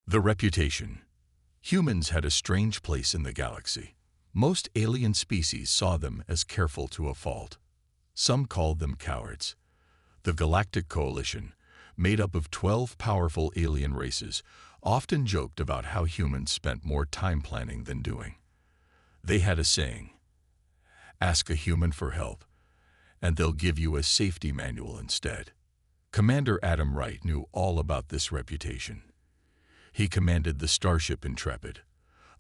The reputation. Humans had a strange place in the galaxy. Most alien species saw them as careful to a fault. Some called them cowards. The Galactic Coalition, made up of 12 powerful alien races, often joked about how humans spent more time planning than doing. They had a saying, "Ask a human for help, and they'll give you a safety manual instead." Commander Adam Wright knew all about this reputation. He commanded the Starship Intrepid,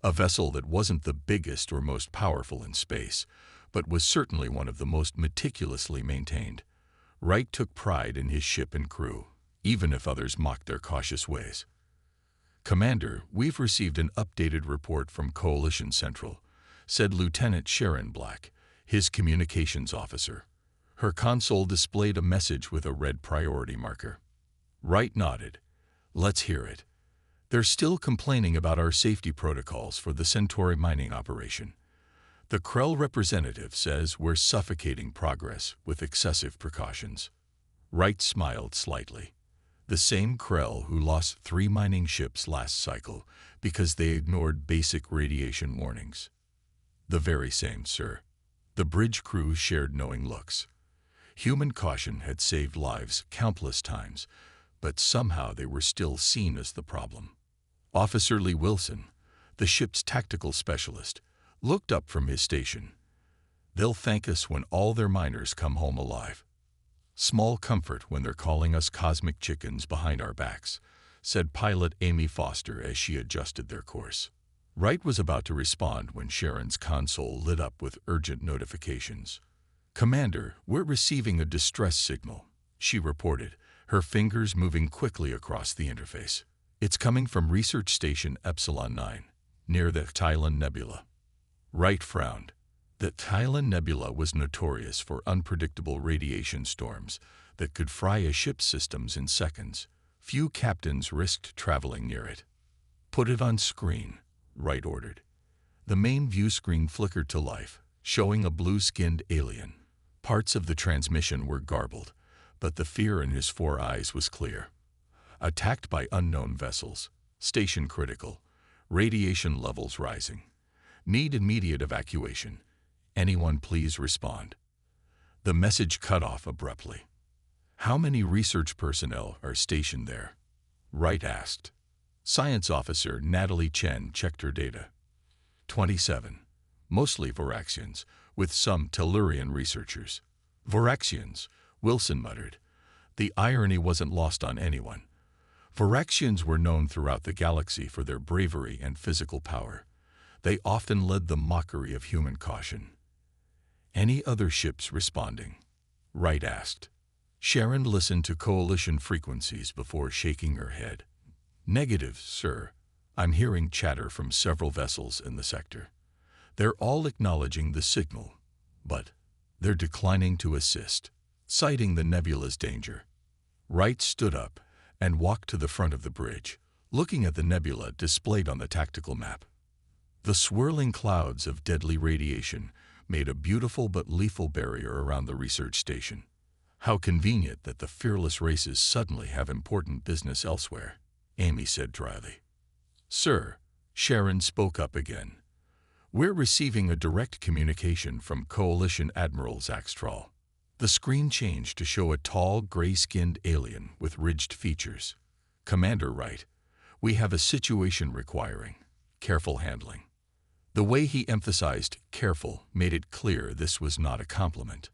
a vessel that wasn't the biggest or most powerful in space, but was certainly one of the most meticulously maintained. Wright took pride in his ship and crew, even if others mocked their cautious ways. "Commander, we've received an updated report from Coalition Central," said Lieutenant Sharon Black, his communications officer. Her console displayed a message with a red priority marker. Wright nodded. "Let's hear it. They're still complaining about our safety protocols for the Centauri mining operation. The Krell representative says we're suffocating progress with excessive precautions." Wright smiled slightly. The same Krell who lost 3 mining ships last cycle because they ignored basic radiation warnings. "The very same, sir." The bridge crew shared knowing looks. Human caution had saved lives countless times, but somehow they were still seen as the problem. Officer Lee Wilson, the ship's tactical specialist, looked up from his station. "They'll thank us when all their miners come home alive. Small comfort when they're calling us cosmic chickens behind our backs," said pilot Amy Foster as she adjusted their course. Wright was about to respond when Sharon's console lit up with urgent notifications. "Commander, we're receiving a distress signal," she reported, her fingers moving quickly across the interface. "It's coming from Research Station Epsilon 9, near the Tylan Nebula." Wright frowned. The Tylan Nebula was notorious for unpredictable radiation storms that could fry a ship's systems in seconds. Few captains risked traveling near it. "Put it on screen," Wright ordered. The main view screen flickered to life, showing a blue-skinned alien. Parts of the transmission were garbled, but the fear in his 4 eyes was clear. "Attacked by unknown vessels. Station critical. Radiation levels rising. Need immediate evacuation. Anyone please respond." The message cut off abruptly. "How many research personnel are stationed there?" Wright asked. Science officer Natalie Chen checked her data. 27. Mostly Voraxians, with some Tellurian researchers. "Voraxians," Wilson muttered. The irony wasn't lost on anyone. Voraxians were known throughout the galaxy for their bravery and physical power. They often led the mockery of human caution. "Any other ships responding?" Wright asked. Sharon listened to Coalition frequencies before shaking her head. "Negative, sir. I'm hearing chatter from several vessels in the sector. They're all acknowledging the signal, but they're declining to assist, citing the nebula's danger." Wright stood up and walked to the front of the bridge, looking at the nebula displayed on the tactical map. The swirling clouds of deadly radiation made a beautiful but lethal barrier around the research station. "How convenient that the fearless races suddenly have important business elsewhere," Amy said dryly. "Sir," Sharon spoke up again, "we're receiving a direct communication from Coalition Admiral Zaxtral." The screen changed to show a tall, gray-skinned alien with ridged features. "Commander Wright, we have a situation requiring careful handling." The way he emphasized careful made it clear this was not a compliment.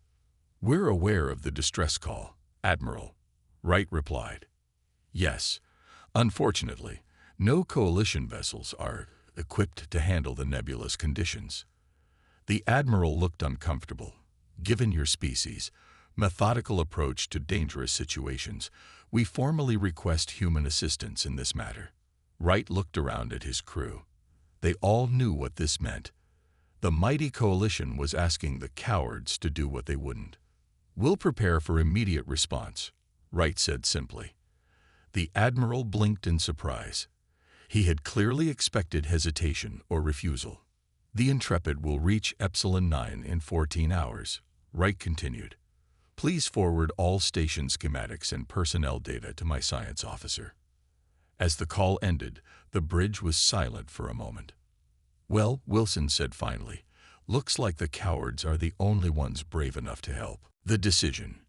"We're aware of the distress call, Admiral," Wright replied. "Yes, unfortunately, no Coalition vessels are equipped to handle the nebula's conditions." The Admiral looked uncomfortable. "Given your species' methodical approach to dangerous situations, we formally request human assistance in this matter." Wright looked around at his crew. They all knew what this meant. The mighty Coalition was asking the cowards to do what they wouldn't. "We'll prepare for immediate response," Wright said simply. The Admiral blinked in surprise. He had clearly expected hesitation or refusal. "The Intrepid will reach Epsilon 9 in 14 hours, Wright continued. "Please forward all station schematics and personnel data to my science officer." As the call ended, the bridge was silent for a moment. "Well," Wilson said finally, "looks like the cowards are the only ones brave enough to help." The decision.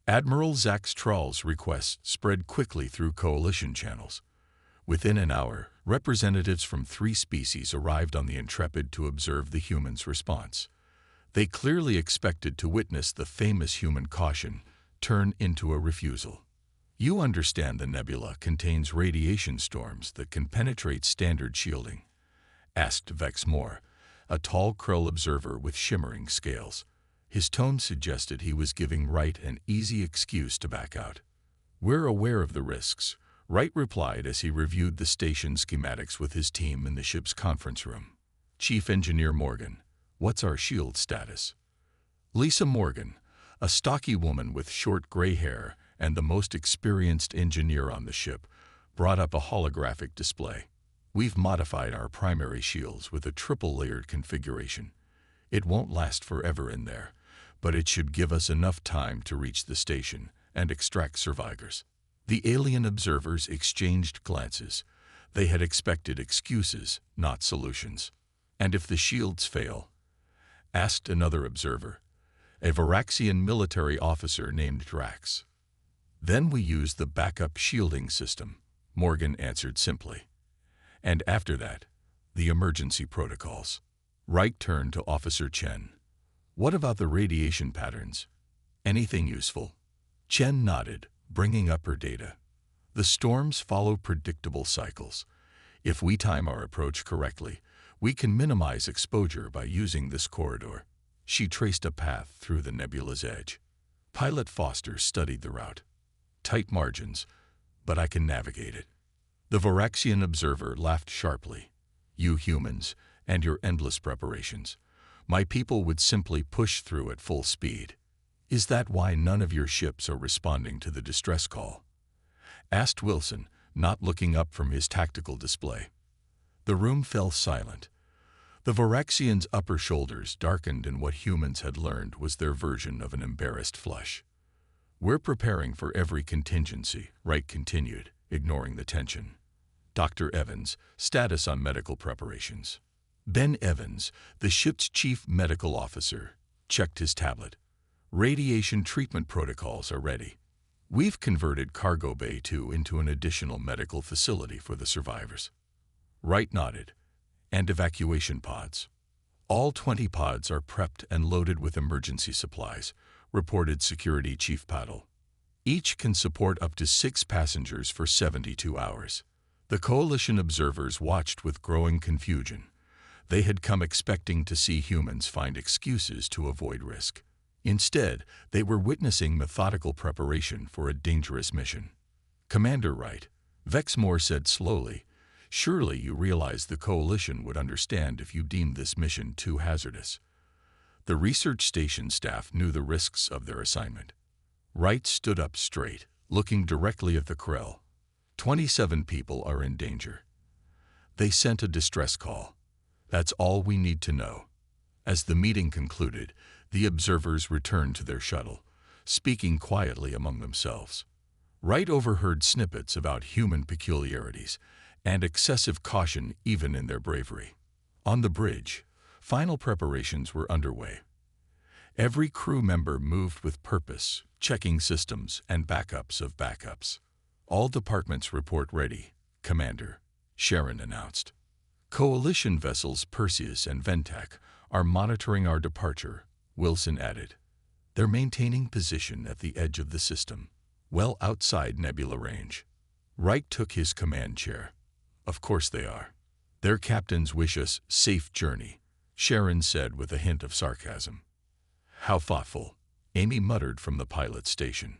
Admiral Zach Strahl's request spread quickly through coalition channels. Within an hour, representatives from 3 species arrived on the Intrepid to observe the humans' response. They clearly expected to witness the famous human caution turn into a refusal. "You understand the nebula contains radiation storms that can penetrate standard shielding?" asked Vex Moore, a tall Krill observer with shimmering scales. His tone suggested he was giving Wright an easy excuse to back out. "We're aware of the risks," Wright replied as he reviewed the station schematics with his team in the ship's conference room. "Chief Engineer Morgan, what's our shield status?" Lisa Morgan, a stocky woman with short gray hair and the most experienced engineer on the ship, brought up a holographic display. "We've modified our primary shields with a triple-layered configuration. It won't last forever in there, but it should give us enough time to reach the station and extract survivors." The alien observers exchanged glances. They had expected excuses, not solutions. "And if the shields fail?" asked another observer, a Varaxian military officer named Drax. "Then we use the backup shielding system," Morgan answered simply. "And after that, the emergency protocols." Wright turned to Officer Chen. "What about the radiation patterns? Anything useful?" Chen nodded, bringing up her data. "The storms follow predictable cycles. If we time our approach correctly, we can minimize exposure by using this corridor." She traced a path through the nebula's edge. Pilot Foster studied the route. "Tight margins, but I can navigate it." The Varaxian observer laughed sharply. "You humans, and your endless preparations. My people would simply push through at full speed." "Is that why none of your ships are responding to the distress call?" asked Wilson, not looking up from his tactical display. The room fell silent. The Varaxians' upper shoulders darkened in what humans had learned was their version of an embarrassed flush. "We're preparing for every contingency," Wright continued, ignoring the tension. "Dr. Evans, status on medical preparations." Ben Evans, the ship's chief medical officer, checked his tablet. "Radiation treatment protocols are ready. We've converted Cargo Bay 2 into an additional medical facility for the survivors." Wright nodded. "And evacuation pods?" "All 20 pods are prepped and loaded with emergency supplies," reported Security Chief Paddle. "Each can support up to 6 passengers for 72 hours. The coalition observers watched with growing confusion. They had come expecting to see humans find excuses to avoid risk. Instead, they were witnessing methodical preparation for a dangerous mission. "Commander Wright," Vex Moore said slowly, "surely you realize the coalition would understand if you deemed this mission too hazardous." The research station staff knew the risks of their assignment. Wright stood up straight, looking directly at the Krell. 27 people are in danger. They sent a distress call. That's all we need to know." As the meeting concluded, the observers returned to their shuttle, speaking quietly among themselves. Wright overheard snippets about human peculiarities and excessive caution even in their bravery. On the bridge, final preparations were underway. Every crew member moved with purpose, checking systems and backups of backups. "All departments report ready, Commander," Sharon announced. "Coalition vessels Perseus and Ventak are monitoring our departure," Wilson added. "They're maintaining position at the edge of the system, well outside nebula range." Wright took his command chair. "Of course they are. Their captains wish us safe journey," Sharon said with a hint of sarcasm. "How thoughtful," Amy muttered from the pilot station.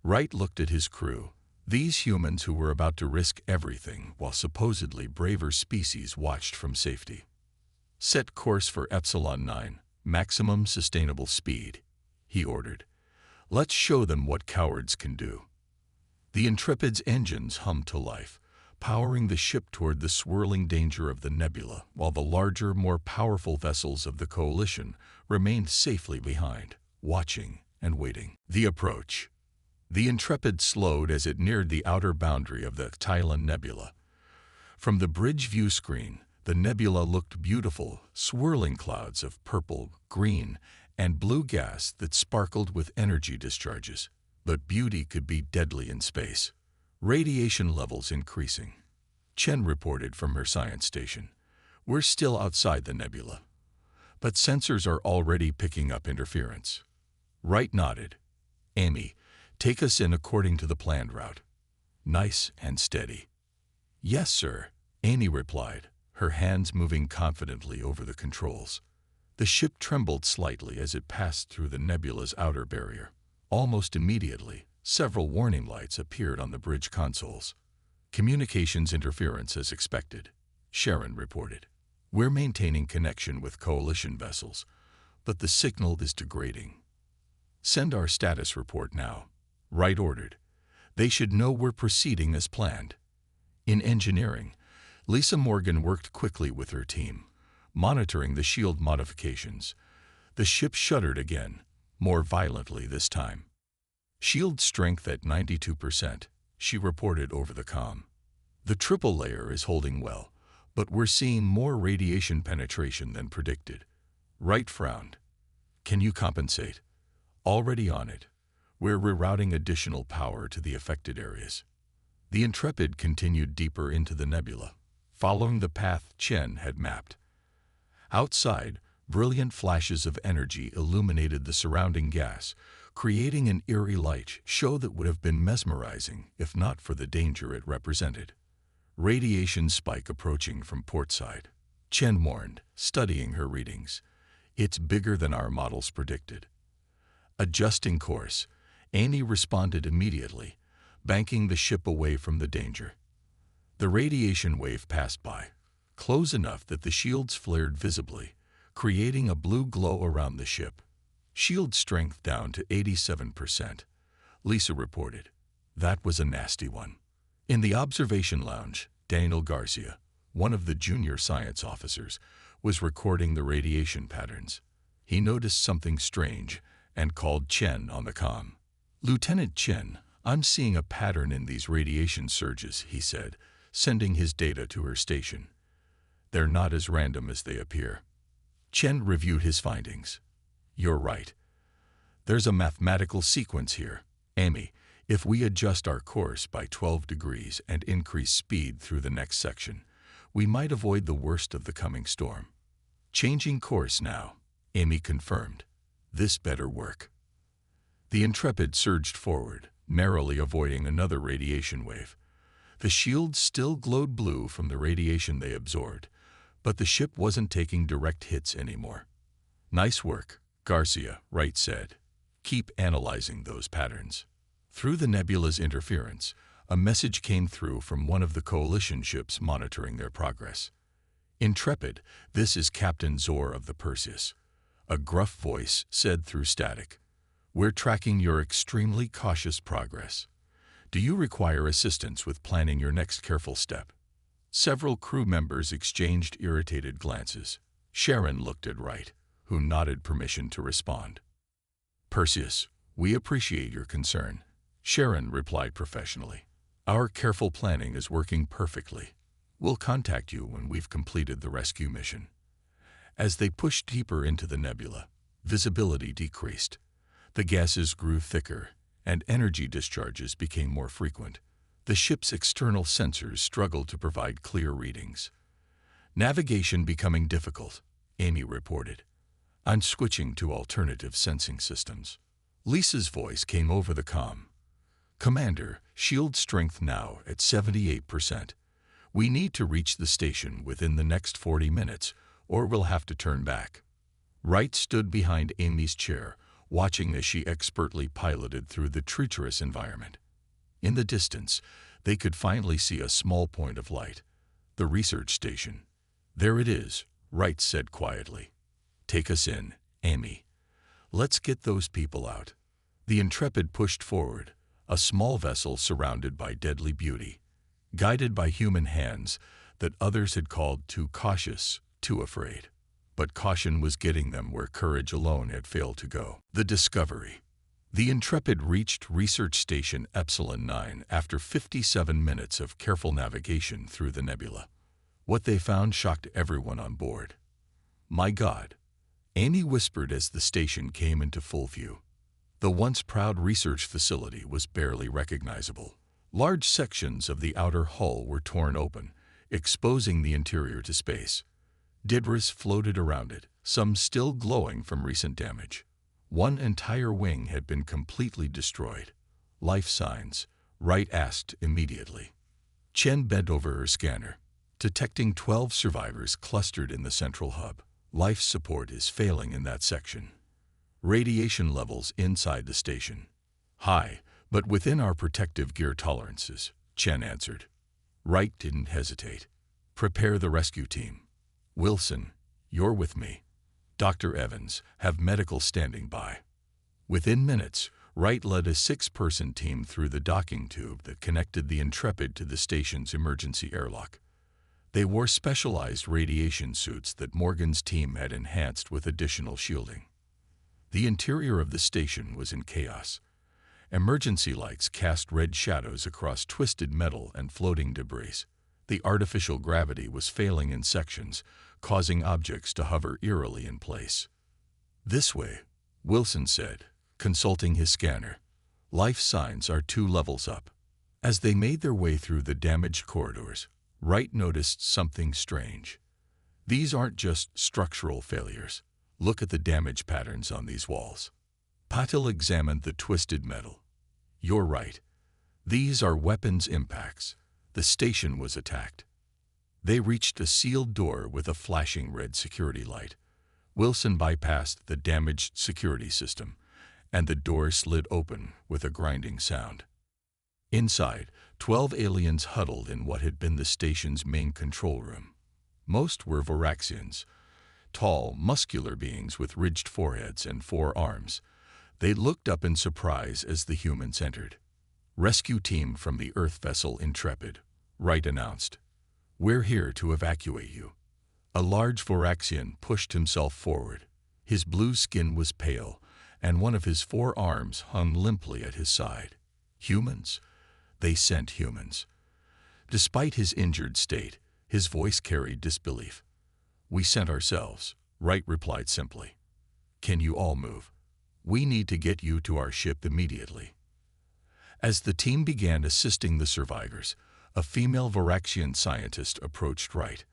Wright looked at his crew. These humans who were about to risk everything while supposedly braver species watched from safety. "Set course for Epsilon 9, maximum sustainable speed," he ordered. "Let's show them what cowards can do." The Intrepid's engines hummed to life, powering the ship toward the swirling danger of the nebula, while the larger, more powerful vessels of the Coalition remained safely behind, watching and waiting. The approach. The Intrepid slowed as it neared the outer boundary of the Tylan Nebula, From the bridge view screen, the nebula looked beautiful, swirling clouds of purple, green, and blue gas that sparkled with energy discharges. But beauty could be deadly in space. Radiation levels increasing. Chen reported from her science station. We're still outside the nebula, but sensors are already picking up interference. Wright nodded. Amy, take us in according to the planned route. Nice and steady. Yes, sir, Amy replied, her hands moving confidently over the controls. The ship trembled slightly as it passed through the nebula's outer barrier. Almost immediately, several warning lights appeared on the bridge consoles. Communications interference as expected, Sharon reported. We're maintaining connection with coalition vessels, but the signal is degrading. Send our status report now, Wright ordered. They should know we're proceeding as planned. In engineering, Lisa Morgan worked quickly with her team, monitoring the shield modifications. The ship shuddered again, more violently this time. Shield strength at 92%, she reported over the comm. The triple layer is holding well, but we're seeing more radiation penetration than predicted. Wright frowned. Can you compensate? Already on it. We're rerouting additional power to the affected areas. The Intrepid continued deeper into the nebula, following the path Chen had mapped. Outside, brilliant flashes of energy illuminated the surrounding gas, creating an eerie light show that would have been mesmerizing if not for the danger it represented. Radiation spike approaching from portside, Chen warned, studying her readings. It's bigger than our models predicted. Adjusting course, Amy responded immediately, banking the ship away from the danger. The radiation wave passed by, close enough that the shields flared visibly, creating a blue glow around the ship. Shield strength down to 87%, Lisa reported. That was a nasty one. In the observation lounge, Daniel Garcia, one of the junior science officers, was recording the radiation patterns. He noticed something strange and called Chen on the comm. Lieutenant Chen, I'm seeing a pattern in these radiation surges, he said, sending his data to her station. They're not as random as they appear. Chen reviewed his findings. You're right. There's a mathematical sequence here. Amy, if we adjust our course by 12 degrees and increase speed through the next section, we might avoid the worst of the coming storm. Changing course now, Amy confirmed. This better work. The Intrepid surged forward, narrowly avoiding another radiation wave. The shields still glowed blue from the radiation they absorbed, but the ship wasn't taking direct hits anymore. Nice work, Garcia, Wright said. Keep analyzing those patterns. Through the nebula's interference, a message came through from one of the coalition ships monitoring their progress. Intrepid, this is Captain Zor of the Perseus. A gruff voice said through static. We're tracking your extremely cautious progress. Do you require assistance with planning your next careful step? Several crew members exchanged irritated glances. Sharon looked at Wright, who nodded permission to respond. Perseus, we appreciate your concern, Sharon replied professionally. Our careful planning is working perfectly. We'll contact you when we've completed the rescue mission. As they pushed deeper into the nebula, visibility decreased. The gases grew thicker, and energy discharges became more frequent. The ship's external sensors struggled to provide clear readings. Navigation becoming difficult, Amy reported. I'm switching to alternative sensing systems. Lisa's voice came over the comm. Commander, shield strength now at 78%. We need to reach the station within the next 40 minutes, or we'll have to turn back. Wright stood behind Amy's chair, watching as she expertly piloted through the treacherous environment. In the distance, they could finally see a small point of light. The research station. There it is, Wright said quietly. Take us in, Amy. Let's get those people out. The Intrepid pushed forward, a small vessel surrounded by deadly beauty, guided by human hands that others had called too cautious, too afraid. But caution was getting them where courage alone had failed to go. The Discovery. The Intrepid reached Research Station Epsilon 9 after 57 minutes of careful navigation through the nebula. What they found shocked everyone on board. "My God," Amy whispered as the station came into full view. The once proud research facility was barely recognizable. Large sections of the outer hull were torn open, exposing the interior to space. Debris floated around it, some still glowing from recent damage. One entire wing had been completely destroyed. "Life signs?" Wright asked immediately. Chen bent over her scanner, detecting 12 survivors clustered in the central hub. "Life support is failing in that section. Radiation levels inside the station high, but within our protective gear tolerances," Chen answered. Wright didn't hesitate. "Prepare the rescue team. Wilson, you're with me. Dr. Evans, have medical standing by." Within minutes, Wright led a 6-person team through the docking tube that connected the Intrepid to the station's emergency airlock. They wore specialized radiation suits that Morgan's team had enhanced with additional shielding. The interior of the station was in chaos. Emergency lights cast red shadows across twisted metal and floating debris. The artificial gravity was failing in sections, causing objects to hover eerily in place. "This way," Wilson said, consulting his scanner. "Life signs are 2 levels up." As they made their way through the damaged corridors, Wright noticed something strange. "These aren't just structural failures. Look at the damage patterns on these walls." Patil examined the twisted metal. "You're right. These are weapons impacts. The station was attacked." They reached a sealed door with a flashing red security light. Wilson bypassed the damaged security system, and the door slid open with a grinding sound. Inside, 12 aliens huddled in what had been the station's main control room. Most were Voraxians, tall, muscular beings with ridged foreheads and 4 arms. They looked up in surprise as the humans entered. "Rescue team from the Earth vessel Intrepid," Wright announced. "We're here to evacuate you." A large Voraxian pushed himself forward. His blue skin was pale, and one of his 4 arms hung limply at his side. "Humans? They sent humans." Despite his injured state, his voice carried disbelief. "We sent ourselves," Wright replied simply. "Can you all move? We need to get you to our ship immediately." As the team began assisting the survivors, a female Voraxian scientist approached Wright.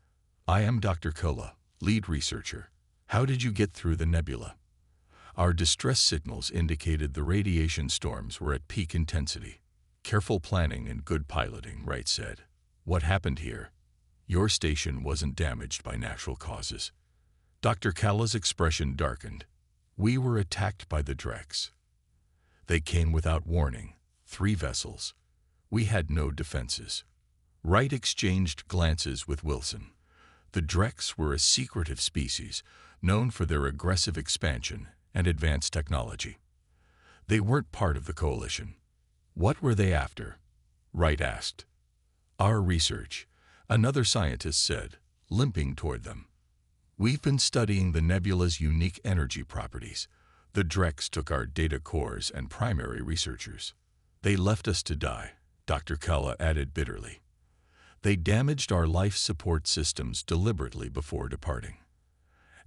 "I am Dr. Kola, lead researcher. How did you get through the nebula?" "Our distress signals indicated the radiation storms were at peak intensity." "Careful planning and good piloting," Wright said. "What happened here?" "Your station wasn't damaged by natural causes." Dr. Kala's expression darkened. "We were attacked by the Drex. They came without warning, 3 vessels. We had no defenses." Wright exchanged glances with Wilson. The Drex were a secretive species, known for their aggressive expansion and advanced technology. They weren't part of the coalition. "What were they after?" Wright asked. "Our research," another scientist said, limping toward them. "We've been studying the nebula's unique energy properties. The Drex took our data cores and primary researchers. They left us to die," Dr. Kala added bitterly. "They damaged our life support systems deliberately before departing."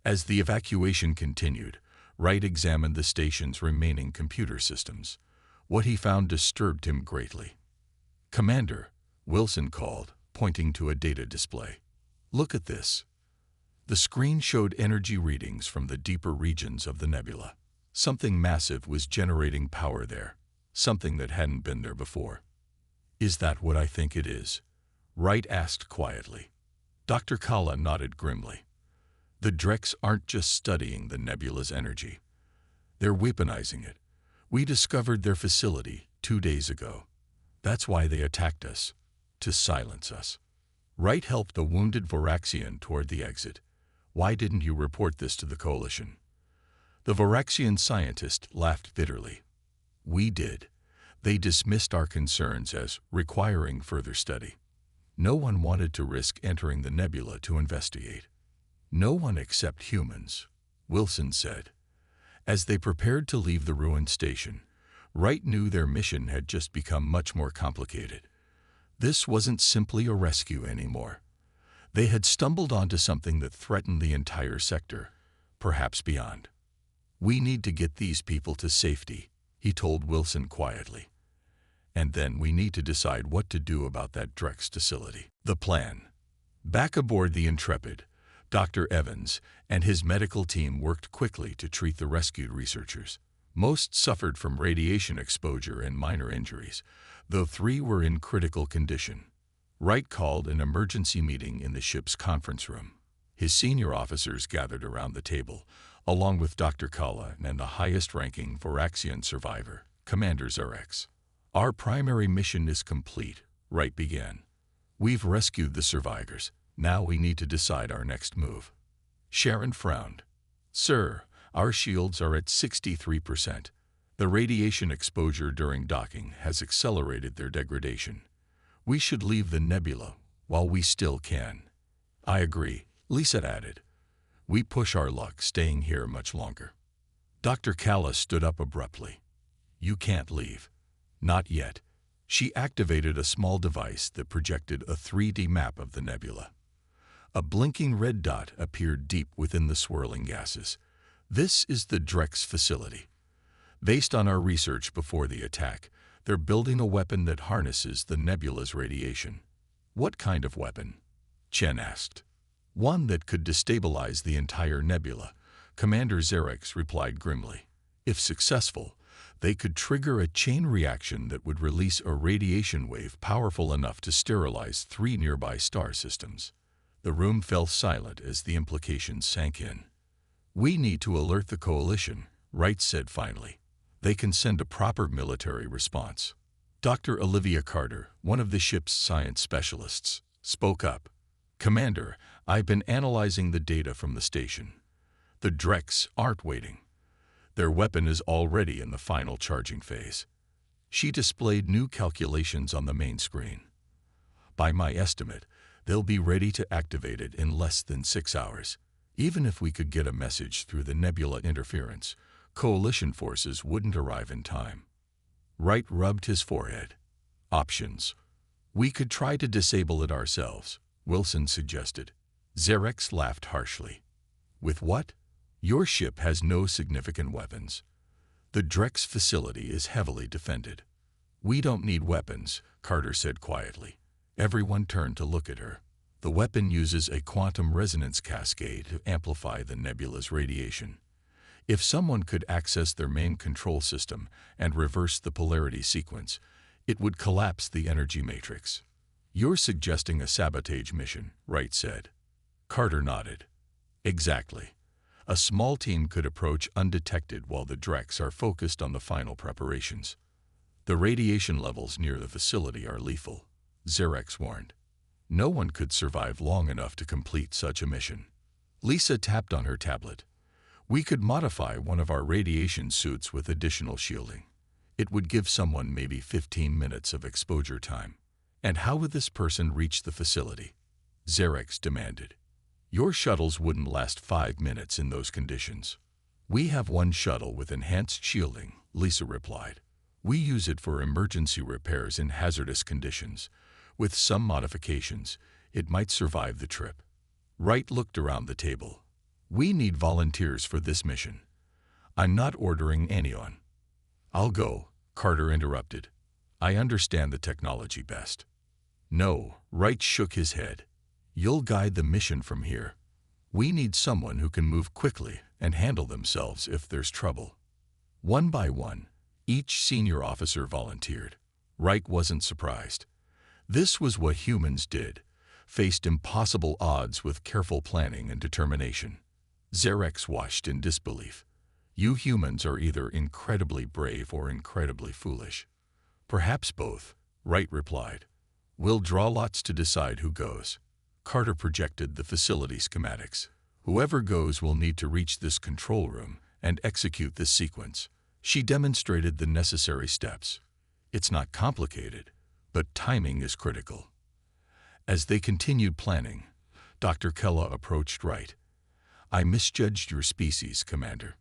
As the evacuation continued, Wright examined the station's remaining computer systems. What he found disturbed him greatly. "Commander," Wilson called, pointing to a data display. "Look at this." The screen showed energy readings from the deeper regions of the nebula. Something massive was generating power there, something that hadn't been there before. "Is that what I think it is?" Wright asked quietly. Dr. Kala nodded grimly. "The Drex aren't just studying the nebula's energy. They're weaponizing it. We discovered their facility 2 days ago. That's why they attacked us, to silence us." Wright helped the wounded Voraxian toward the exit. "Why didn't you report this to the coalition?" The Voraxian scientist laughed bitterly. "We did. They dismissed our concerns as requiring further study. No one wanted to risk entering the nebula to investigate." "No one except humans," Wilson said. As they prepared to leave the ruined station, Wright knew their mission had just become much more complicated. This wasn't simply a rescue anymore. They had stumbled onto something that threatened the entire sector, perhaps beyond. "We need to get these people to safety," he told Wilson quietly. "And then we need to decide what to do about that Drex facility." The plan. Back aboard the Intrepid, Dr. Evans and his medical team worked quickly to treat the rescued researchers. Most suffered from radiation exposure and minor injuries, though 3 were in critical condition. Wright called an emergency meeting in the ship's conference room. His senior officers gathered around the table, along with Dr. Cullen and the highest-ranking Voraxian survivor, Commander Xerxes. "Our primary mission is complete," Wright began. "We've rescued the survivors. Now we need to decide our next move." Sharon frowned. "Sir, our shields are at 63%. The radiation exposure during docking has accelerated their degradation. We should leave the nebula while we still can." "I agree," Lisa added. "We push our luck staying here much longer." Dr. Callis stood up abruptly. "You can't leave." "Not yet." She activated a small device that projected a 3D map of the nebula. A blinking red dot appeared deep within the swirling gases. "This is the Drex facility. Based on our research before the attack, they're building a weapon that harnesses the nebula's radiation." "What kind of weapon?" Chen asked. "One that could destabilize the entire nebula," Commander Xerxes replied grimly. "If successful, they could trigger a chain reaction that would release a radiation wave powerful enough to sterilize 3 nearby star systems." The room fell silent as the implications sank in. "We need to alert the coalition," Wright said finally. "They can send a proper military response." Dr. Olivia Carter, one of the ship's science specialists, spoke up. "Commander, I've been analyzing the data from the station. The Drex aren't waiting. Their weapon is already in the final charging phase." She displayed new calculations on the main screen. "By my estimate, they'll be ready to activate it in less than 6 hours. Even if we could get a message through the nebula interference, coalition forces wouldn't arrive in time." Wright rubbed his forehead. "Options. We could try to disable it ourselves," Wilson suggested. Xerxes laughed harshly. "With what? Your ship has no significant weapons. The Drex facility is heavily defended." "We don't need weapons," Carter said quietly. Everyone turned to look at her. "The weapon uses a quantum resonance cascade to amplify the nebula's radiation. If someone could access their main control system and reverse the polarity sequence, it would collapse the energy matrix." "You're suggesting a sabotage mission," Wright said. Carter nodded. "Exactly. A small team could approach undetected while the Drex are focused on the final preparations. The radiation levels near the facility are lethal," Xerxes warned. "No one could survive long enough to complete such a mission." Lisa tapped on her tablet. "We could modify one of our radiation suits with additional shielding. It would give someone maybe 15 minutes of exposure time." "And how would this person reach the facility?" Xerxes demanded. "Your shuttles wouldn't last 5 minutes in those conditions." "We have one shuttle with enhanced shielding," Lisa replied. "We use it for emergency repairs in hazardous conditions. With some modifications, it might survive the trip." Wright looked around the table. "We need volunteers for this mission. I'm not ordering anyone." "I'll go," Carter interrupted. "I understand the technology best." "No," Wright shook his head. "You'll guide the mission from here. We need someone who can move quickly and handle themselves if there's trouble." One by one, each senior officer volunteered. Wright wasn't surprised. This was what humans did, faced impossible odds with careful planning and determination. Xerxes watched in disbelief. "You humans are either incredibly brave or incredibly foolish." "Perhaps both," Wright replied. "We'll draw lots to decide who goes." Carter projected the facility schematics. "Whoever goes will need to reach this control room and execute this sequence." She demonstrated the necessary steps. "It's not complicated, but timing is critical." As they continued planning, Dr. Kella approached Wright. "I misjudged your species, Commander.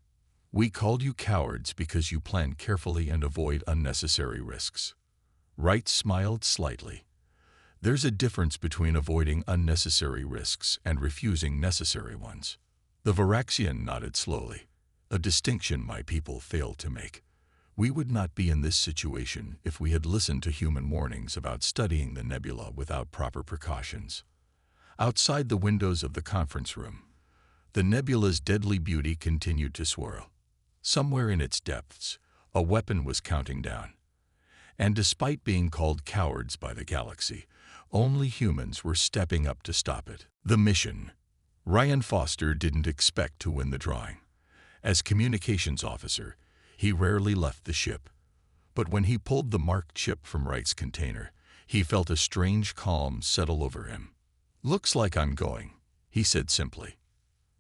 We called you cowards because you plan carefully and avoid unnecessary risks." Wright smiled slightly. There's a difference between avoiding unnecessary risks and refusing necessary ones. The Varaxian nodded slowly, a distinction my people failed to make. We would not be in this situation if we had listened to human warnings about studying the nebula without proper precautions. Outside the windows of the conference room, the nebula's deadly beauty continued to swirl. Somewhere in its depths, a weapon was counting down. And despite being called cowards by the galaxy, only humans were stepping up to stop it. The mission. Ryan Foster didn't expect to win the drawing. As communications officer, he rarely left the ship. But when he pulled the marked chip from Wright's container, he felt a strange calm settle over him. "Looks like I'm going," he said simply.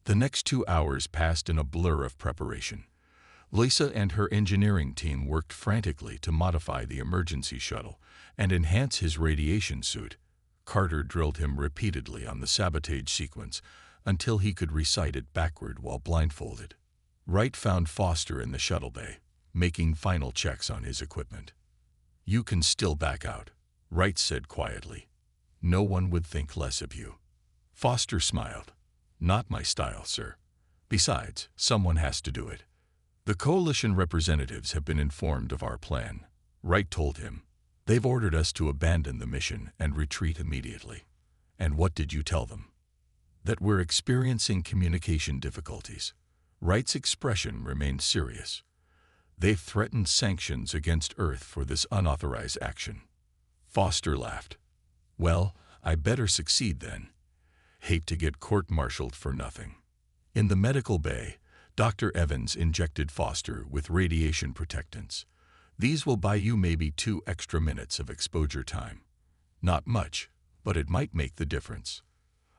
The next 2 hours passed in a blur of preparation. Lisa and her engineering team worked frantically to modify the emergency shuttle and enhance his radiation suit. Carter drilled him repeatedly on the sabotage sequence until he could recite it backward while blindfolded. Wright found Foster in the shuttle bay, making final checks on his equipment. "You can still back out," Wright said quietly. "No one would think less of you." Foster smiled. "Not my style, sir. Besides, someone has to do it." "The coalition representatives have been informed of our plan," Wright told him. "They've ordered us to abandon the mission and retreat immediately." "And what did you tell them?" "That we're experiencing communication difficulties." Wright's expression remained serious. "They've threatened sanctions against Earth for this unauthorized action." Foster laughed. "Well, I better succeed then. Hate to get court-martialed for nothing." In the medical bay, Dr. Evans injected Foster with radiation protectants. "These will buy you maybe 2 extra minutes of exposure time. Not much, but it might make the difference."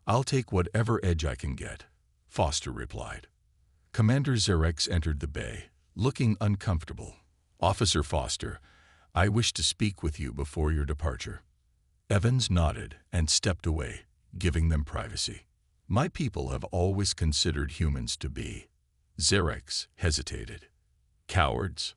"I'll take whatever edge I can get," Foster replied. Commander Zerex entered the bay, looking uncomfortable. "Officer Foster, I wish to speak with you before your departure." Evans nodded and stepped away, giving them privacy. "My people have always considered humans to be..." Zerex hesitated. "Cowards?"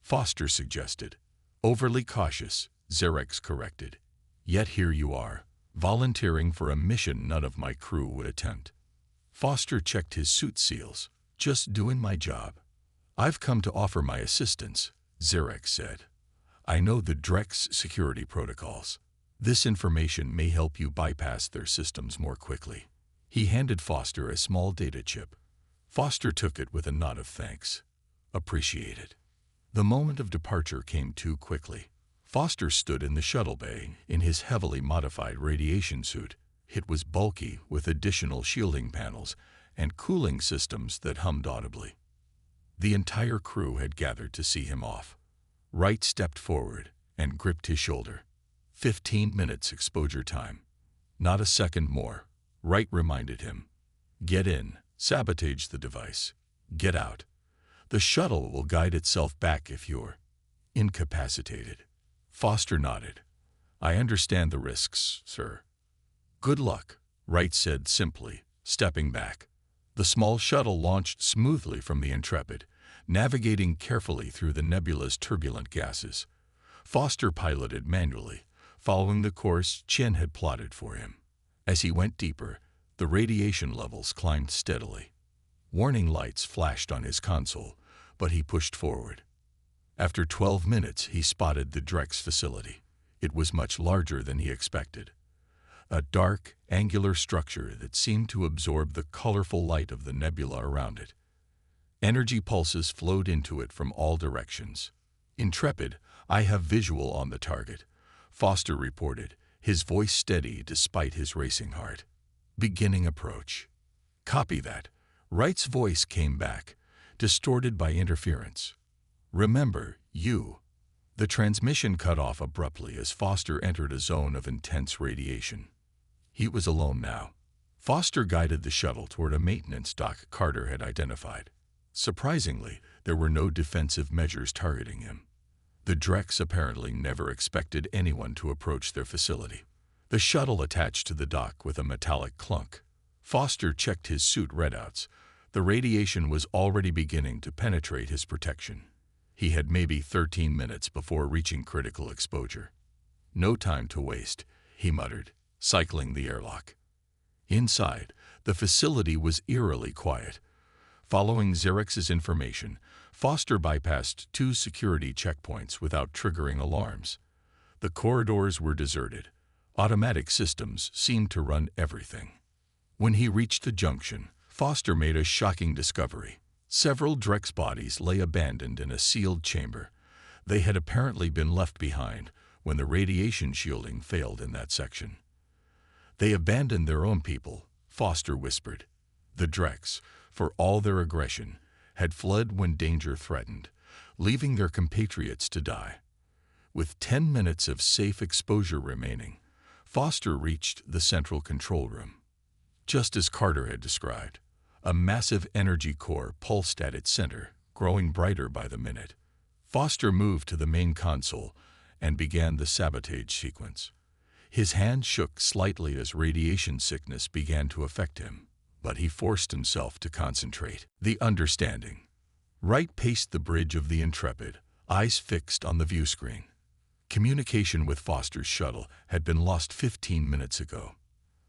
Foster suggested. "Overly cautious," Zerex corrected. "Yet here you are, volunteering for a mission none of my crew would attempt." Foster checked his suit seals. "Just doing my job." "I've come to offer my assistance," Zerex said. "I know the Drex security protocols. This information may help you bypass their systems more quickly." He handed Foster a small data chip. Foster took it with a nod of thanks. "Appreciated." The moment of departure came too quickly. Foster stood in the shuttle bay in his heavily modified radiation suit. It was bulky with additional shielding panels and cooling systems that hummed audibly. The entire crew had gathered to see him off. Wright stepped forward and gripped his shoulder. 15 minutes exposure time. "Not a second more," Wright reminded him. "Get in, sabotage the device. Get out. The shuttle will guide itself back if you're incapacitated." Foster nodded. "I understand the risks, sir." "Good luck," Wright said simply, stepping back. The small shuttle launched smoothly from the Intrepid, navigating carefully through the nebula's turbulent gases. Foster piloted manually, following the course Chen had plotted for him. As he went deeper, the radiation levels climbed steadily. Warning lights flashed on his console, but he pushed forward. After 12 minutes, he spotted the Drex facility. It was much larger than he expected. A dark, angular structure that seemed to absorb the colorful light of the nebula around it. Energy pulses flowed into it from all directions. "Intrepid, I have visual on the target," Foster reported, his voice steady despite his racing heart. "Beginning approach." "Copy that." Wright's voice came back, distorted by interference. "Remember, you." The transmission cut off abruptly as Foster entered a zone of intense radiation. He was alone now. Foster guided the shuttle toward a maintenance dock Carter had identified. Surprisingly, there were no defensive measures targeting him. The Drex apparently never expected anyone to approach their facility. The shuttle attached to the dock with a metallic clunk. Foster checked his suit readouts. The radiation was already beginning to penetrate his protection. He had maybe 13 minutes before reaching critical exposure. No time to waste. he muttered, cycling the airlock. Inside, the facility was eerily quiet. Following Xerx's information, Foster bypassed 2 security checkpoints without triggering alarms. The corridors were deserted. Automatic systems seemed to run everything. When he reached the junction, Foster made a shocking discovery. Several Drex bodies lay abandoned in a sealed chamber. They had apparently been left behind when the radiation shielding failed in that section. They abandoned their own people, Foster whispered. The Drex, for all their aggression, had fled when danger threatened, leaving their compatriots to die. With 10 minutes of safe exposure remaining, Foster reached the central control room. Just as Carter had described, a massive energy core pulsed at its center, growing brighter by the minute. Foster moved to the main console and began the sabotage sequence. His hand shook slightly as radiation sickness began to affect him, but he forced himself to concentrate. The understanding. Wright paced the bridge of the Intrepid, eyes fixed on the view screen. Communication with Foster's shuttle had been lost 15 minutes ago.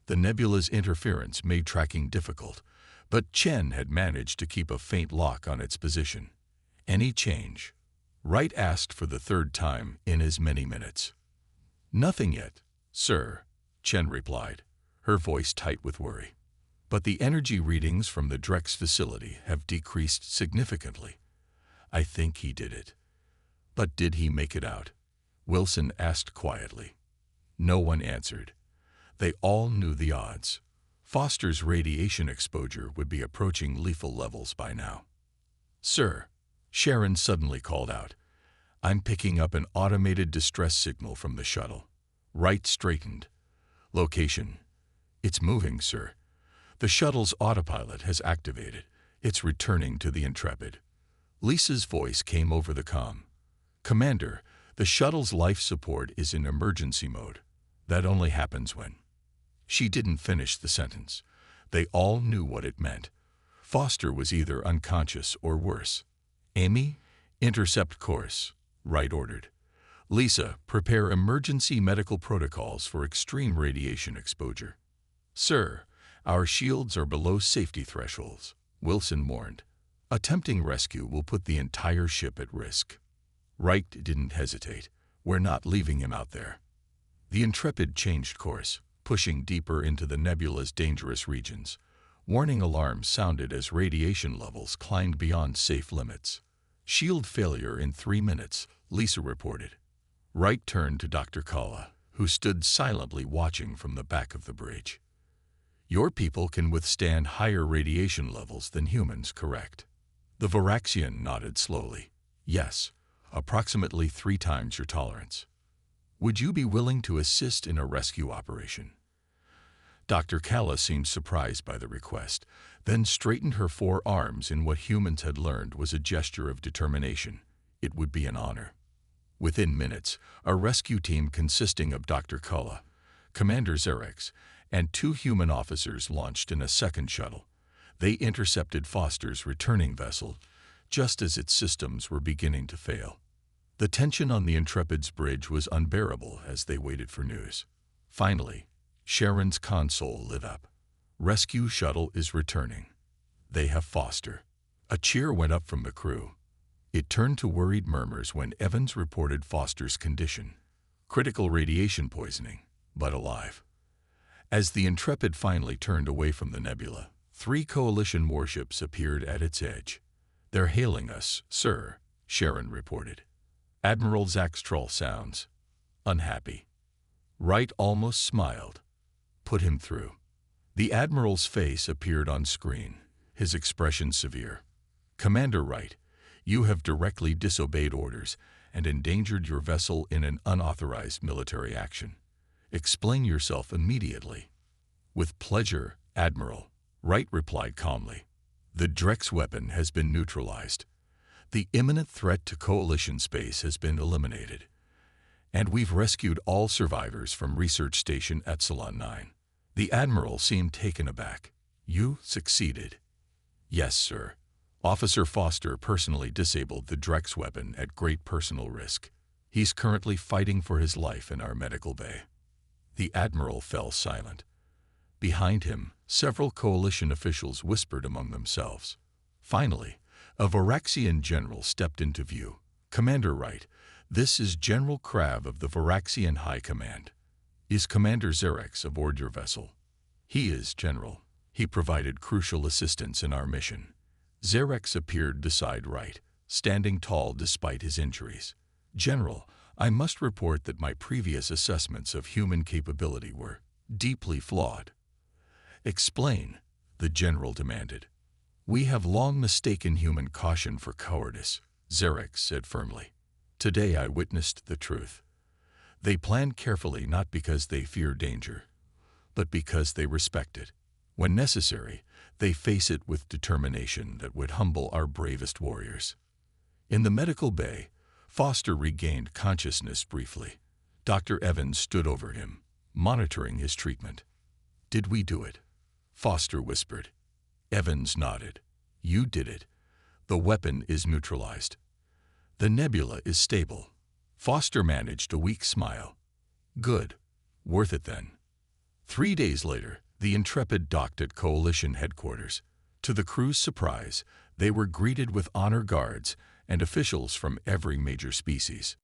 The nebula's interference made tracking difficult, but Chen had managed to keep a faint lock on its position. Any change? Wright asked for the 3rd time in as many minutes. Nothing yet, sir, Chen replied, her voice tight with worry. But the energy readings from the Drex facility have decreased significantly. I think he did it. But did he make it out? Wilson asked quietly. No one answered. They all knew the odds. Foster's radiation exposure would be approaching lethal levels by now. Sir, Sharon suddenly called out. I'm picking up an automated distress signal from the shuttle. Wright straightened. Location. It's moving, sir. The shuttle's autopilot has activated. It's returning to the Intrepid. Lisa's voice came over the comm. Commander, the shuttle's life support is in emergency mode. That only happens when... She didn't finish the sentence. They all knew what it meant. Foster was either unconscious or worse. Amy, intercept course, Wright ordered. Lisa, prepare emergency medical protocols for extreme radiation exposure. Sir, our shields are below safety thresholds, Wilson warned. Attempting rescue will put the entire ship at risk. Wright didn't hesitate. We're not leaving him out there. The Intrepid changed course, pushing deeper into the nebula's dangerous regions. Warning alarms sounded as radiation levels climbed beyond safe limits. Shield failure in 3 minutes, Lisa reported. Wright turned to Dr. Kala, who stood silently watching from the back of the bridge. Your people can withstand higher radiation levels than humans, correct? The Varaxian nodded slowly. Yes, approximately 3 times your tolerance. Would you be willing to assist in a rescue operation? Dr. Kala seemed surprised by the request, then straightened her 4 arms in what humans had learned was a gesture of determination. It would be an honor. Within minutes, a rescue team consisting of Dr. Kala, Commander Xerx, and 2 human officers launched in a second shuttle. They intercepted Foster's returning vessel just as its systems were beginning to fail. The tension on the Intrepid's bridge was unbearable as they waited for news. Finally, Sharon's console lit up. Rescue shuttle is returning. They have Foster. A cheer went up from the crew. It turned to worried murmurs when Evans reported Foster's condition. Critical radiation poisoning, but alive. As the Intrepid finally turned away from the nebula, 3 Coalition warships appeared at its edge. They're hailing us, sir, Sharon reported. Admiral Zaxtrol sounds unhappy. Wright almost smiled. Put him through. The Admiral's face appeared on screen, his expression severe. Commander Wright, you have directly disobeyed orders and endangered your vessel in an unauthorized military action. Explain yourself immediately. With pleasure, Admiral, Wright replied calmly. The Drex weapon has been neutralized. The imminent threat to Coalition space has been eliminated. And we've rescued all survivors from Research Station Epsilon 9. The Admiral seemed taken aback. You succeeded. Yes, sir. Officer Foster personally disabled the Drex weapon at great personal risk. He's currently fighting for his life in our medical bay. The admiral fell silent. Behind him, several coalition officials whispered among themselves. Finally, a Varaxian general stepped into view. "Commander Wright, this is General Krav of the Varaxian High Command. Is Commander Xerxes aboard your vessel?" "He is, General. He provided crucial assistance in our mission." Xerxes appeared beside Wright, standing tall despite his injuries. "General, I must report that my previous assessments of human capability were deeply flawed." "Explain," the general demanded. "We have long mistaken human caution for cowardice," Xerxes said firmly. "Today I witnessed the truth. They plan carefully not because they fear danger, but because they respect it. When necessary, they face it with determination that would humble our bravest warriors." In the medical bay, Foster regained consciousness briefly. Dr. Evans stood over him, monitoring his treatment. "Did we do it?" Foster whispered. Evans nodded. "You did it. The weapon is neutralized. The nebula is stable." Foster managed a weak smile. "Good. Worth it then." 3 days later, the Intrepid docked at Coalition headquarters. To the crew's surprise, they were greeted with honor guards and officials from every major species.